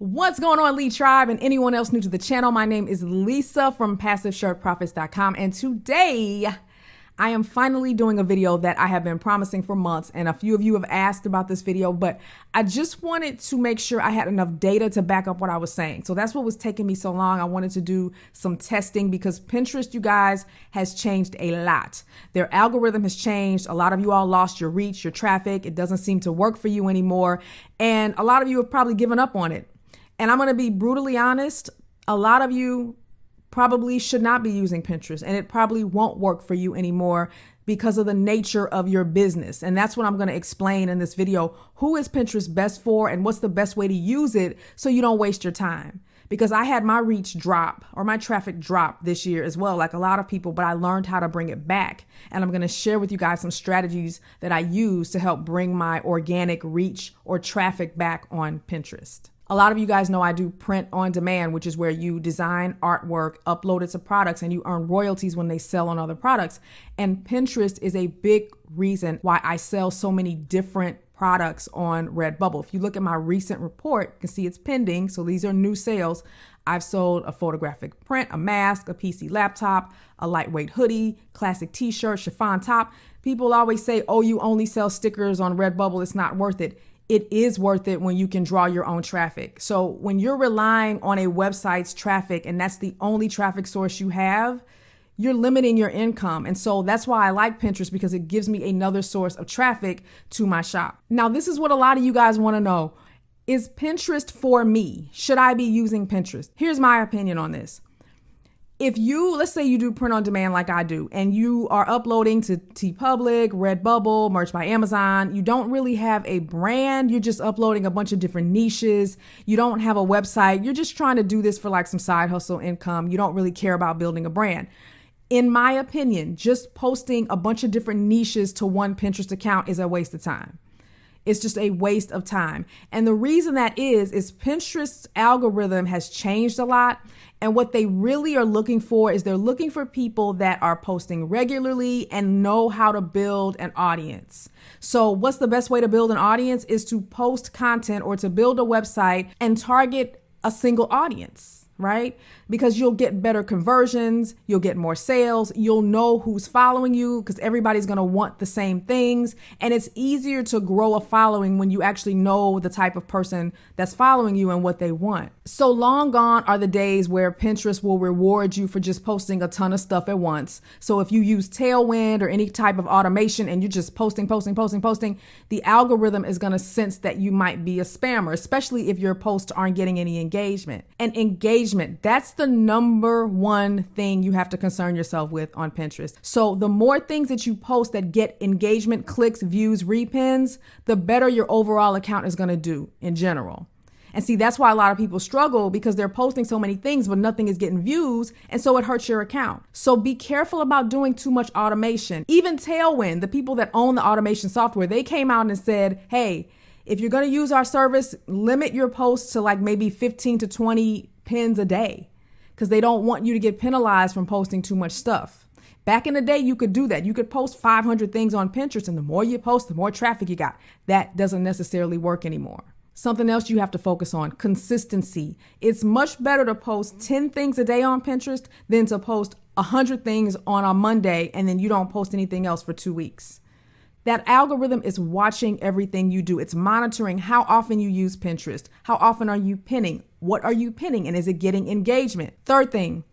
What's going on, Lead Tribe, and anyone else new to the channel? My name is Lisa from PassiveShirtProfits.com, and today I am finally doing a video that I have been promising for months, and a few of you have asked about this video, but I just wanted to make sure I had enough data to back up what I was saying. So that's what was taking me so long. I wanted to do some testing because Pinterest, you guys, has changed a lot. Their algorithm has changed. A lot of you all lost your reach, your traffic. It doesn't seem to work for you anymore, and a lot of you have probably given up on it. And I'm going to be brutally honest, a lot of you probably should not be using Pinterest, and it probably won't work for you anymore because of the nature of your business. And that's what I'm going to explain in this video. Who is Pinterest best for, and what's the best way to use it so you don't waste your time? Because I had my reach drop, or my traffic drop this year as well, like a lot of people, but I learned how to bring it back. And I'm going to share with you guys some strategies that I use to help bring my organic reach or traffic back on Pinterest. A lot of you guys know I do print on demand, which is where you design artwork, upload it to products, and you earn royalties when they sell on other products. And Pinterest is a big reason why I sell so many different products on RedBubble. If you look at my recent report, you can see it's pending. So these are new sales. I've sold a photographic print, a mask, a PC laptop, a lightweight hoodie, classic t-shirt, chiffon top. People always say, oh, you only sell stickers on RedBubble. It's not worth it. It is worth it when you can draw your own traffic. So when you're relying on a website's traffic and that's the only traffic source you have, you're limiting your income. And so that's why I like Pinterest, because it gives me another source of traffic to my shop. Now, this is what a lot of you guys want to know. Is Pinterest for me? Should I be using Pinterest? Here's my opinion on this. If you, let's say you do print on demand like I do, and you are uploading to TeePublic, RedBubble, Merch by Amazon, you don't really have a brand, you're just uploading a bunch of different niches, you don't have a website, you're just trying to do this for like some side hustle income, you don't really care about building a brand. In my opinion, just posting a bunch of different niches to one Pinterest account is a waste of time. It's just a waste of time. And the reason that is Pinterest's algorithm has changed a lot. And what they really are looking for is they're looking for people that are posting regularly and know how to build an audience. So what's the best way to build an audience is to post content or to build a website and target a single audience, right? Because you'll get better conversions, you'll get more sales, you'll know who's following you because everybody's going to want the same things. And it's easier to grow a following when you actually know the type of person that's following you and what they want. So long gone are the days where Pinterest will reward you for just posting a ton of stuff at once. So if you use Tailwind or any type of automation and you're just posting, the algorithm is going to sense that you might be a spammer, especially if your posts aren't getting any engagement. And engagement, that's the number one thing you have to concern yourself with on Pinterest. So the more things that you post that get engagement, clicks, views, repins, the better your overall account is going to do in general. And see, that's why a lot of people struggle, because they're posting so many things, but nothing is getting views. And so it hurts your account. So be careful about doing too much automation. Even Tailwind, the people that own the automation software, they came out and said, hey, if you're going to use our service, limit your posts to like maybe 15 to 20 pins a day, because they don't want you to get penalized from posting too much stuff. Back in the day, you could do that. You could post 500 things on Pinterest, and the more you post, the more traffic you got. That doesn't necessarily work anymore. Something else you have to focus on, consistency. It's much better to post 10 things a day on Pinterest than to post 100 things on a Monday and then you don't post anything else for 2 weeks. That algorithm is watching everything you do. It's monitoring how often you use Pinterest. How often are you pinning? What are you pinning? And is it getting engagement? Third thing,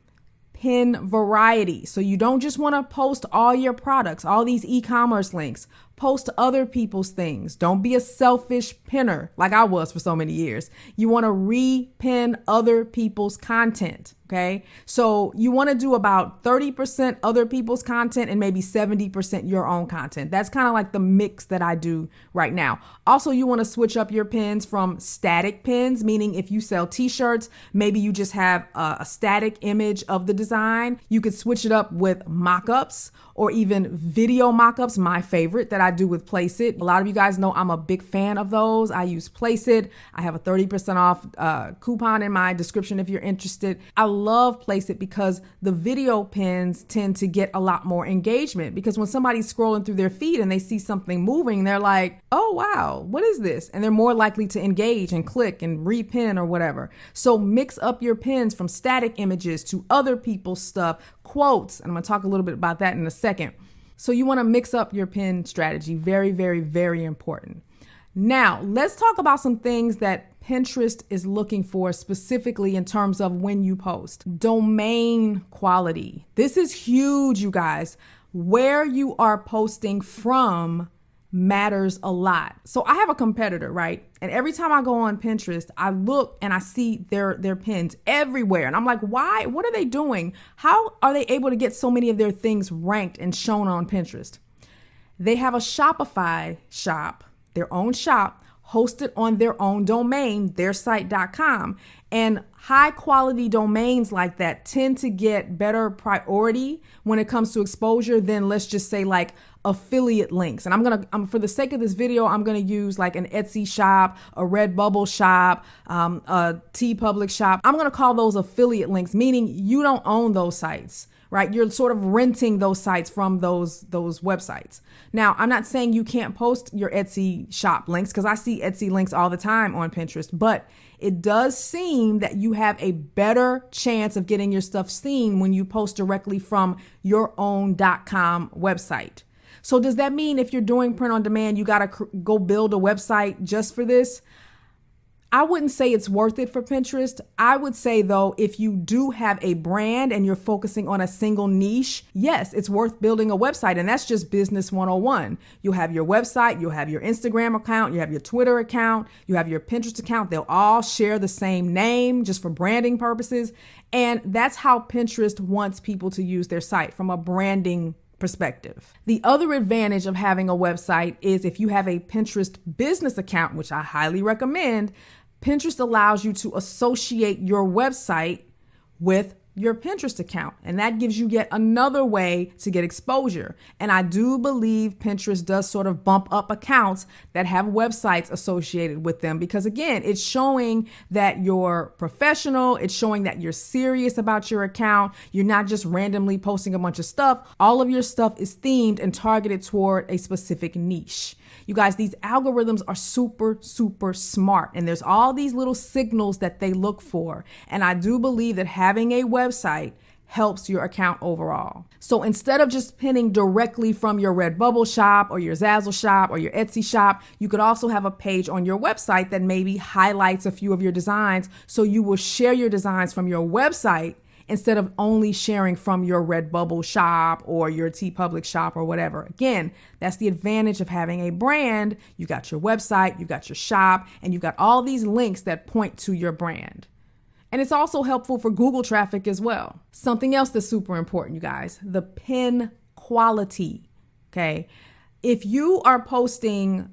pin variety. So you don't just want to post all your products, all these e-commerce links. Post other people's things. Don't be a selfish pinner like I was for so many years. You want to re-pin other people's content. Okay. So you want to do about 30% other people's content and maybe 70% your own content. That's kind of like the mix that I do right now. Also, you want to switch up your pins from static pins, meaning if you sell t-shirts, maybe you just have a static image of the design. You could switch it up with mock-ups or even video mock-ups, my favorite that I do with Place It. A lot of you guys know I'm a big fan of those. I use Place It. I have a 30% off coupon in my description if you're interested. I love Place It because the video pins tend to get a lot more engagement, because when somebody's scrolling through their feed and they see something moving, they're like, oh, wow, what is this? And they're more likely to engage and click and repin or whatever. So mix up your pins from static images to other people's stuff, quotes. And I'm going to talk a little bit about that in a second. So you want to mix up your pin strategy. Very, very, very important. Now, let's talk about some things that Pinterest is looking for specifically in terms of when you post. Domain quality. This is huge, you guys. Where you are posting from matters a lot. So I have a competitor, right? And every time I go on Pinterest, I look and I see their pins everywhere. And I'm like, why? What are they doing? How are they able to get so many of their things ranked and shown on Pinterest? They have a Shopify shop, their own shop, hosted on their own domain, theirsite.com. And high quality domains like that tend to get better priority when it comes to exposure than, let's just say, like affiliate links. And I'm for the sake of this video, I'm gonna use like an Etsy shop, a RedBubble shop, a TeePublic shop. I'm gonna call those affiliate links, meaning you don't own those sites, right? You're sort of renting those sites from those websites. Now, I'm not saying you can't post your Etsy shop links, because I see Etsy links all the time on Pinterest, but it does seem that you have a better chance of getting your stuff seen when you post directly from your own .com website. So does that mean if you're doing print on demand, you got to go build a website just for this? I wouldn't say it's worth it for Pinterest. I would say, though, if you do have a brand and you're focusing on a single niche, yes, it's worth building a website. And that's just business 101. You'll have your website, you'll have your Instagram account, you have your Twitter account, you have your Pinterest account. They'll all share the same name just for branding purposes. And that's how Pinterest wants people to use their site, from a branding perspective. The other advantage of having a website is if you have a Pinterest business account, which I highly recommend, Pinterest allows you to associate your website with your Pinterest account. And that gives you yet another way to get exposure. And I do believe Pinterest does sort of bump up accounts that have websites associated with them, because again, it's showing that you're professional. It's showing that you're serious about your account. You're not just randomly posting a bunch of stuff. All of your stuff is themed and targeted toward a specific niche. You guys, these algorithms are super, super smart, and there's all these little signals that they look for. And I do believe that having a website helps your account overall. So instead of just pinning directly from your RedBubble shop or your Zazzle shop or your Etsy shop, you could also have a page on your website that maybe highlights a few of your designs. So you will share your designs from your website instead of only sharing from your RedBubble shop or your TeePublic shop or whatever. Again, that's the advantage of having a brand. You got your website, you got your shop, and you've got all these links that point to your brand. And it's also helpful for Google traffic as well. Something else that's super important, you guys, the pin quality, okay? If you are posting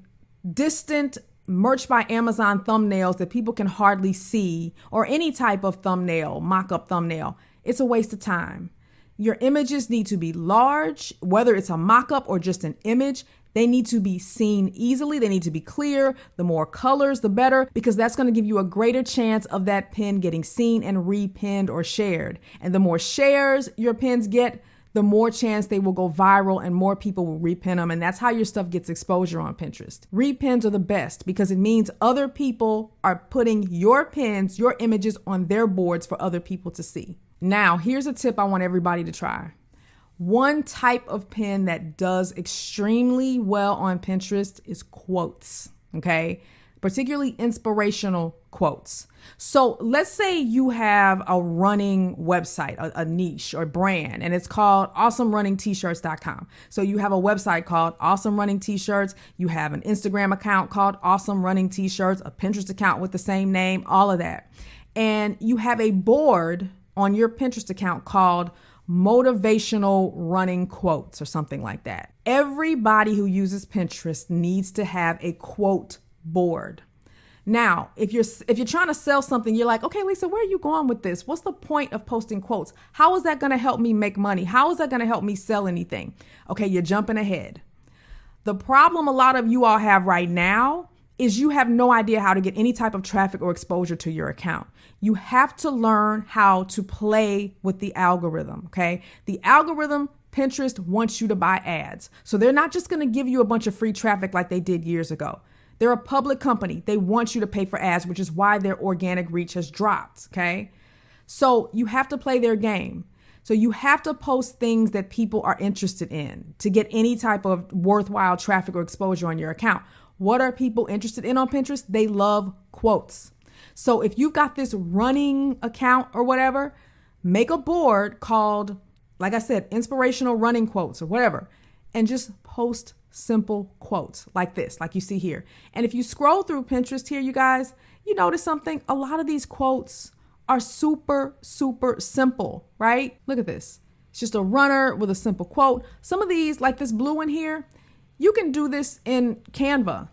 distant Merch by Amazon thumbnails that people can hardly see, or any type of thumbnail, mock-up thumbnail, it's a waste of time. Your images need to be large, whether it's a mock-up or just an image. They need to be seen easily. They need to be clear. The more colors, the better, because that's going to give you a greater chance of that pin getting seen and repinned or shared. And the more shares your pins get, the more chance they will go viral and more people will repin them. And that's how your stuff gets exposure on Pinterest. Repins are the best because it means other people are putting your pins, your images on their boards for other people to see. Now, here's a tip I want everybody to try. One type of pin that does extremely well on Pinterest is quotes, okay? Particularly inspirational quotes. So let's say you have a running website, a niche or brand, and it's called awesomerunningtshirts.com. So you have a website called Awesome Running T-Shirts. You have an Instagram account called Awesome Running T-Shirts, a Pinterest account with the same name, all of that. And you have a board on your Pinterest account called motivational running quotes or something like that. Everybody who uses Pinterest needs to have a quote board. Now, if you're trying to sell something, you're like, okay, Lisa, where are you going with this? What's the point of posting quotes? How is that going to help me make money? How is that going to help me sell anything? Okay, you're jumping ahead. The problem a lot of you all have right now is you have no idea how to get any type of traffic or exposure to your account. You have to learn how to play with the algorithm, okay? The algorithm, Pinterest wants you to buy ads. So they're not just gonna give you a bunch of free traffic like they did years ago. They're a public company. They want you to pay for ads, which is why their organic reach has dropped, okay? So you have to play their game. So you have to post things that people are interested in to get any type of worthwhile traffic or exposure on your account. What are people interested in on Pinterest? They love quotes. So if you've got this running account or whatever, make a board called, like I said, inspirational running quotes or whatever, and just post simple quotes like this, like you see here. And if you scroll through Pinterest here, you guys, you notice something. A lot of these quotes are super, super simple, right? Look at this. It's just a runner with a simple quote. Some of these, like this blue one here, you can do this in Canva.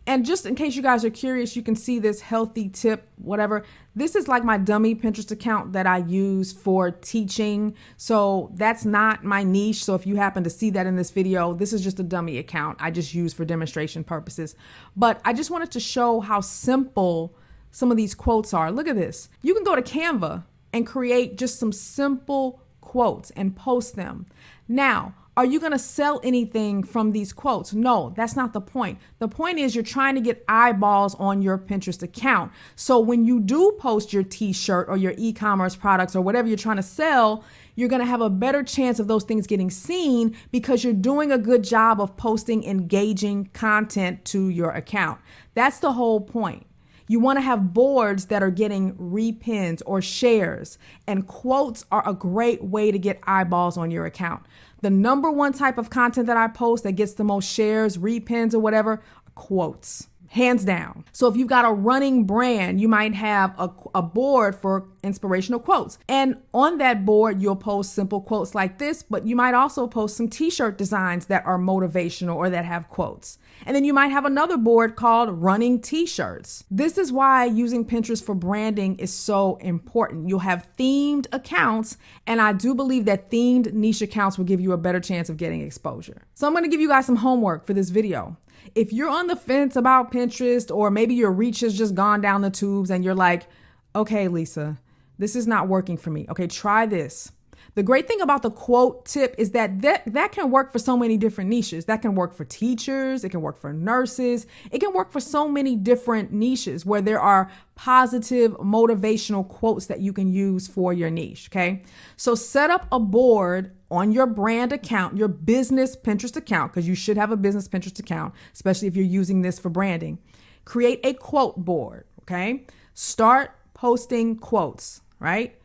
And just in case you guys are curious, you can see this healthy tip, whatever. This is like my dummy Pinterest account that I use for teaching. So that's not my niche. So if you happen to see that in this video, this is just a dummy account I just use for demonstration purposes. But I just wanted to show how simple some of these quotes are. Look at this. You can go to Canva and create just some simple quotes and post them. Now, are you going to sell anything from these quotes? No, that's not the point. The point is you're trying to get eyeballs on your Pinterest account. So when you do post your t-shirt or your e-commerce products or whatever you're trying to sell, you're going to have a better chance of those things getting seen because you're doing a good job of posting engaging content to your account. That's the whole point. You want to have boards that are getting repins or shares, and quotes are a great way to get eyeballs on your account. The number one type of content that I post that gets the most shares, repins, or whatever, are quotes. Hands down. So if you've got a running brand, you might have a board for inspirational quotes. And on that board, you'll post simple quotes like this, but you might also post some t-shirt designs that are motivational or that have quotes. And then you might have another board called running t-shirts. This is why using Pinterest for branding is so important. You'll have themed accounts, and I do believe that themed niche accounts will give you a better chance of getting exposure. So I'm going to give you guys some homework for this video. If you're on the fence about Pinterest, or maybe your reach has just gone down the tubes and you're like, okay, Lisa, this is not working for me. Okay, try this. The great thing about the quote tip is that can work for so many different niches. That can work for teachers. It can work for nurses. It can work for so many different niches where there are positive motivational quotes that you can use for your niche. Okay. So set up a board on your brand account, your business Pinterest account, because you should have a business Pinterest account, especially if you're using this for branding. Create a quote board. Okay. Start posting quotes, right?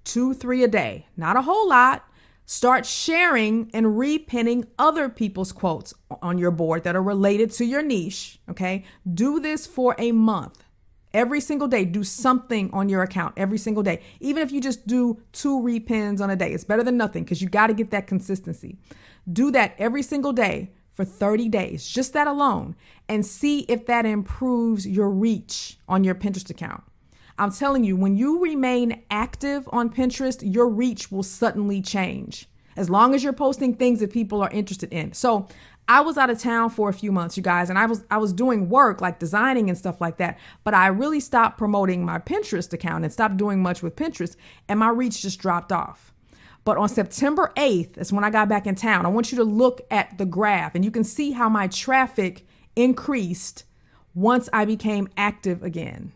2-3 a day, not a whole lot. Start sharing and repinning other people's quotes on your board that are related to your niche. Okay. Do this for a month. Every single day, do something on your account every single day. Even if you just do 2 repins on a day, it's better than nothing because you got to get that consistency. Do that every single day for 30 days, just that alone, and see if that improves your reach on your Pinterest account. I'm telling you, when you remain active on Pinterest, your reach will suddenly change as long as you're posting things that people are interested in. So I was out of town for a few months, you guys, and I was doing work like designing and stuff like that. But I really stopped promoting my Pinterest account and stopped doing much with Pinterest, and my reach just dropped off. But on September 8th, that's when I got back in town. I want you to look at the graph, and you can see how my traffic increased once I became active again.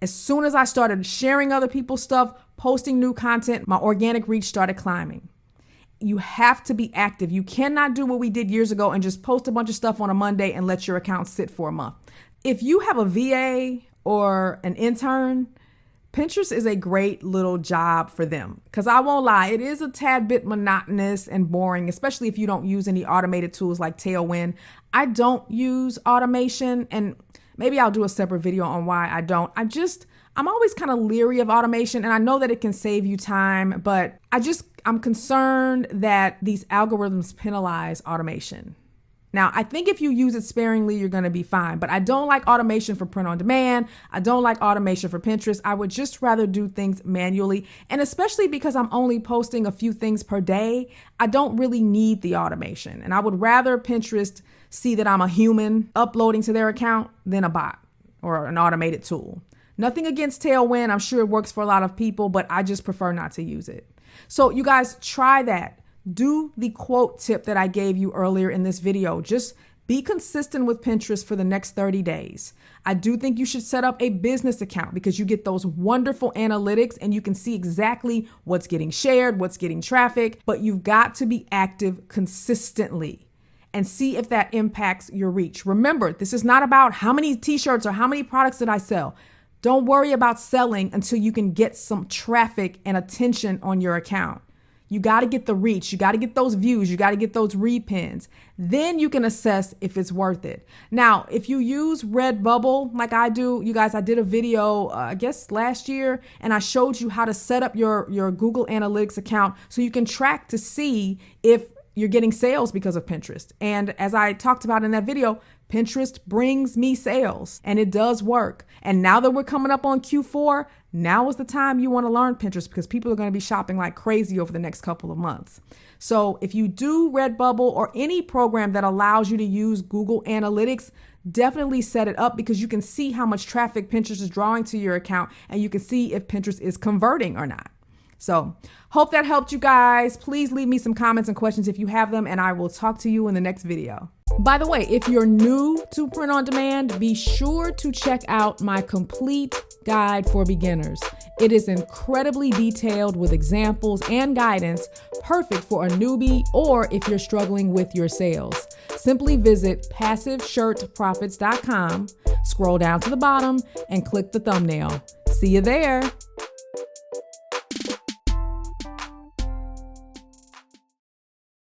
As soon as I started sharing other people's stuff, posting new content, my organic reach started climbing. You have to be active. You cannot do what we did years ago and just post a bunch of stuff on a Monday and let your account sit for a month. If you have a VA or an intern, Pinterest is a great little job for them. Because I won't lie, it is a tad bit monotonous and boring, especially if you don't use any automated tools like Tailwind. I don't use automation, and maybe I'll do a separate video on why I don't. I'm always kind of leery of automation, and I know that it can save you time, but I'm concerned that these algorithms penalize automation. Now, I think if you use it sparingly, you're going to be fine, but I don't like automation for print on demand. I don't like automation for Pinterest. I would just rather do things manually. And especially because I'm only posting a few things per day, I don't really need the automation. And I would rather Pinterest see that I'm a human uploading to their account than a bot or an automated tool. Nothing against Tailwind. I'm sure it works for a lot of people, but I just prefer not to use it. So you guys try that. Do the quote tip that I gave you earlier in this video. Just be consistent with Pinterest for the next 30 days. I do think you should set up a business account because you get those wonderful analytics and you can see exactly what's getting shared, what's getting traffic, but you've got to be active consistently and see if that impacts your reach. Remember, this is not about how many t-shirts or how many products did I sell. Don't worry about selling until you can get some traffic and attention on your account. You got to get the reach. You got to get those views. You got to get those repins. Then you can assess if it's worth it. Now, if you use RedBubble like I do, you guys, I did a video, I guess last year, and I showed you how to set up your Google Analytics account so you can track to see if you're getting sales because of Pinterest. And as I talked about in that video, Pinterest brings me sales and it does work. And now that we're coming up on Q4, now is the time you want to learn Pinterest because people are going to be shopping like crazy over the next couple of months. So if you do RedBubble or any program that allows you to use Google Analytics, definitely set it up because you can see how much traffic Pinterest is drawing to your account and you can see if Pinterest is converting or not. So hope that helped you guys. Please leave me some comments and questions if you have them, and I will talk to you in the next video. By the way, if you're new to print on demand, be sure to check out my complete guide for beginners. It is incredibly detailed with examples and guidance, perfect for a newbie or if you're struggling with your sales. Simply visit passiveshirtprofits.com, scroll down to the bottom, and click the thumbnail. See you there.